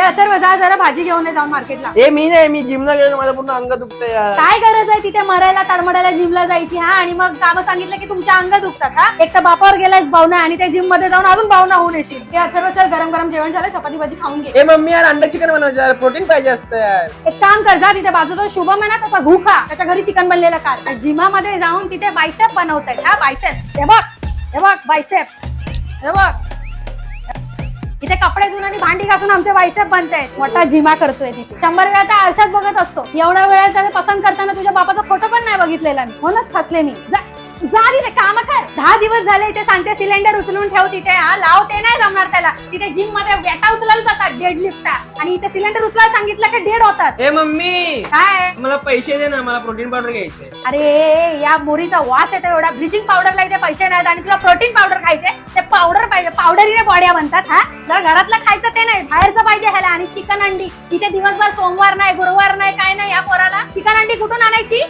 अथर्व जा जरा भाजी घेऊन ये जाऊन मार्केटला. मी नाही, मी जिमला गेलो, माझं पूर्ण अंग दुखतंय यार. काय गरज आहे तिथे मरायला तडमडायला जिमला जायची हा, आणि मग काम सांगितलं की तुमच्या अंग दुखतात हा. एक तर बापावर गेलायस भावना आणि त्या जिम मध्ये जाऊन अजून भावना होऊन येशील. ते अथर्व चल गरम गरम जेवण झालं, चपाती भाजी खाऊन घे. मम्मी यार अंडा चिकन बनवायचं यार, प्रोटीन पाहिजे असतं यार. एक काम कर जा तिथे बाजूचा शुभम आहे ना त्याचा घू खा, त्याच्या घरी चिकन बनलेलं काल. जिमामध्ये जाऊन तिथे बायसेप बनवतायत हा, बायसेप. हे बघ बायसेप, हे बघ इथे कपडे धुवून आणि भांडी घासून आमचे बायसेप बनतायत. मोठा जिमा करतोय तिथे. 100 वेळा तर आरशात बघत असतो, एवढ्या वेळा त्याने पसंत करताना तुझ्या बापाचा फोटो पण नाही बघितलेला मी. म्हणूनच फसले मी. जा तिथे काम कर. 10 दिवस झाले इथे सांगते सिलेंडर उचलून ठेव तिथे हा, लाव ते नाही जमणार त्याला. तिथे जिम मध्ये वेटा उचलायला जातात, डेड लिफ्ट, आणि इथे सिलेंडर उचलायला सांगितलं की डेड होतात. मम्मी काय मला पैसे दे ना, मला प्रोटीन पावडर घ्यायचे. अरे या मोरीचा वास येतो एवढा. ब्लिचिंग पावडरला इथे पैसे नाहीत आणि तुला प्रोटीन पावडर खायचे. ते पावडर पाहिजे, पावडरीने बॉड्या बनतात हा. जर घरातलं खायचं ते नाही, बाहेरचं पाहिजे ह्याला. आणि चिकन अंडी इथे दिवसभर, सोमवार नाही गुरुवार नाही काय नाही, या पोराला चिकन अंडी कुठून आणायची.